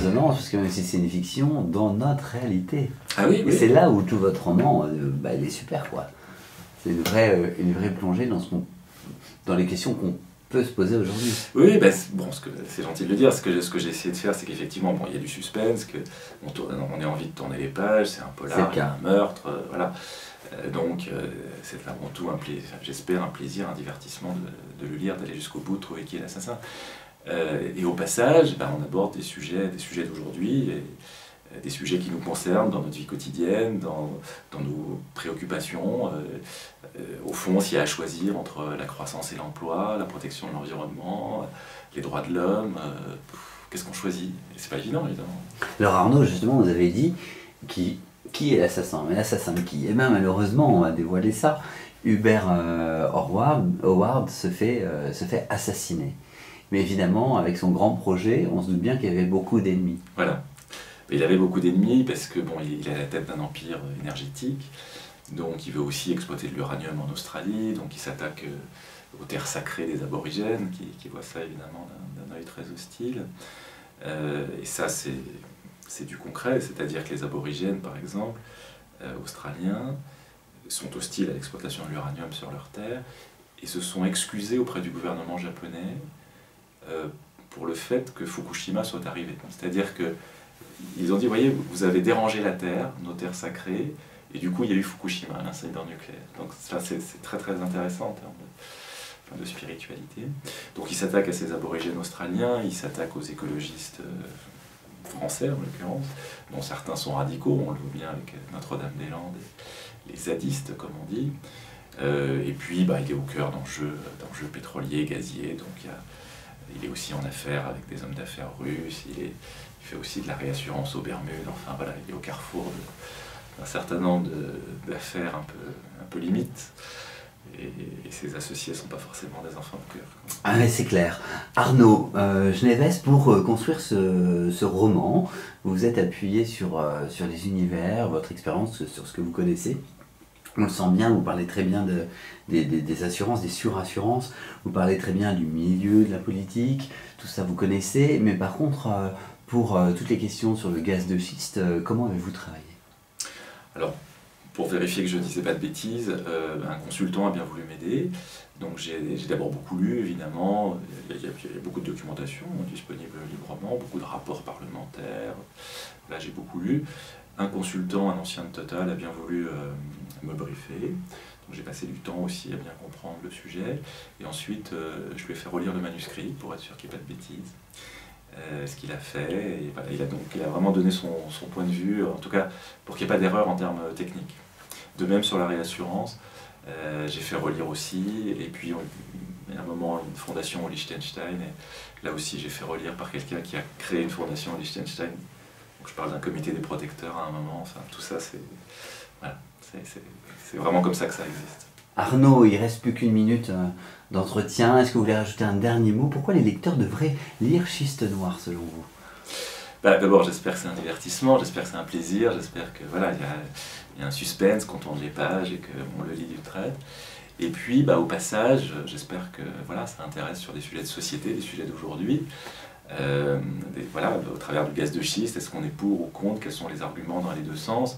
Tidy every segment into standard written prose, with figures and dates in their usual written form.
résonance, parce que même si c'est une fiction, dans notre réalité. Ah oui, Et oui. c'est là où tout votre roman, il est super, quoi. C'est une vraie plongée dans les questions qu'on peut se poser aujourd'hui. Oui, ben, bon, c'est gentil de le dire. Ce que j'ai essayé de faire, c'est qu'effectivement, bon, il y a du suspense, on a envie de tourner les pages, c'est un polar, il y a un meurtre, voilà. Donc, c'est avant tout j'espère un plaisir, un divertissement de le lire, d'aller jusqu'au bout, de trouver qui est l'assassin. Et au passage, ben, on aborde des sujets d'aujourd'hui, des sujets qui nous concernent dans notre vie quotidienne, dans nos préoccupations. Au fond, s'il y a à choisir entre la croissance et l'emploi, la protection de l'environnement, les droits de l'homme, qu'est-ce qu'on choisit? Et c'est pas évident, évidemment. Alors Arnaud, justement, vous avez dit qui est l'assassin? Mais l'assassin de qui? Et bien malheureusement, on va dévoiler ça. Hubert Howard se fait assassiner. Mais évidemment, avec son grand projet, on se doute bien qu'il y avait beaucoup d'ennemis. Voilà. Il avait beaucoup d'ennemis parce que bon, il est à la tête d'un empire énergétique, donc il veut aussi exploiter de l'uranium en Australie, donc il s'attaque aux terres sacrées des aborigènes, qui voient ça évidemment d'un œil très hostile. Et ça, c'est du concret, c'est-à-dire que les aborigènes, par exemple, australiens, sont hostiles à l'exploitation de l'uranium sur leurs terres et se sont excusés auprès du gouvernement japonais pour le fait que Fukushima soit arrivé. C'est-à-dire que ils ont dit, voyez, vous avez dérangé la Terre, nos terres sacrées, et du coup il y a eu Fukushima, l'incident nucléaire. Donc ça c'est très très intéressant en termes de spiritualité. Donc il s'attaque à ces aborigènes australiens, il s'attaque aux écologistes français en l'occurrence, dont certains sont radicaux, on le voit bien avec Notre-Dame-des-Landes, les zadistes comme on dit. Et puis il est au cœur d'enjeux pétroliers, gaziers, donc il est aussi en affaires avec des hommes d'affaires russes, il fait aussi de la réassurance aux Bermudes, enfin voilà, il est au carrefour d'un certain nombre d'affaires un peu limites, et ses associés ne sont pas forcément des enfants de cœur. Ah mais c'est clair. Arnaud Geneves, pour construire ce roman, vous vous êtes appuyé sur les univers, votre expérience, sur ce que vous connaissez. On le sent bien, vous parlez très bien des assurances, des surassurances, vous parlez très bien du milieu de la politique, tout ça vous connaissez, mais par contre, pour toutes les questions sur le gaz de schiste, comment avez-vous travaillé? Alors, pour vérifier que je ne disais pas de bêtises, un consultant a bien voulu m'aider, donc j'ai d'abord beaucoup lu, évidemment, il y a beaucoup de documentation disponible librement, beaucoup de rapports parlementaires, là j'ai beaucoup lu. Un consultant, un ancien de Total, a bien voulu me briefer, donc j'ai passé du temps aussi à bien comprendre le sujet, et ensuite je lui ai fait relire le manuscrit pour être sûr qu'il n'y ait pas de bêtises, ce qu'il a fait, et voilà, il a vraiment donné son point de vue, en tout cas pour qu'il n'y ait pas d'erreur en termes techniques. De même sur la réassurance, j'ai fait relire aussi, et puis il y a un moment une fondation au Liechtenstein, et là aussi j'ai fait relire par quelqu'un qui a créé une fondation au Liechtenstein. Donc je parle d'un comité des protecteurs à un moment, enfin tout ça c'est vraiment comme ça que ça existe. Arnaud, il ne reste plus qu'une minute d'entretien. Est-ce que vous voulez rajouter un dernier mot? Pourquoi les lecteurs devraient lire Schiste Noir selon vous? D'abord, j'espère que c'est un divertissement, j'espère que c'est un plaisir, j'espère que voilà, il y a un suspense quand on tourne les pages et qu'on le lit du trait. Et puis, au passage, j'espère que voilà, ça intéresse sur des sujets de société, des sujets d'aujourd'hui. Voilà, au travers du gaz de schiste, est-ce qu'on est pour ou contre? Quels sont les arguments dans les deux sens?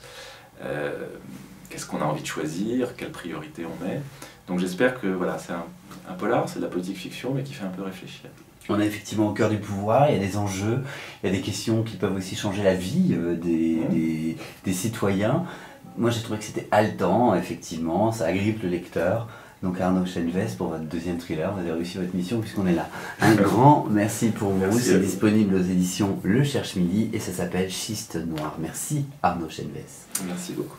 Qu'est-ce qu'on a envie de choisir? Quelle priorité on met? Donc j'espère que voilà, c'est un polar, c'est de la politique fiction, mais qui fait un peu réfléchir. On est effectivement au cœur du pouvoir, il y a des enjeux, il y a des questions qui peuvent aussi changer la vie des citoyens. Moi j'ai trouvé que c'était haletant, effectivement, ça agrippe le lecteur. Donc Arnaud Geneves, pour votre deuxième thriller, vous avez réussi votre mission puisqu'on est là. Un grand merci pour vous, c'est disponible aux éditions Le Cherche Midi et ça s'appelle Schiste Noir. Merci Arnaud Geneves. Merci beaucoup.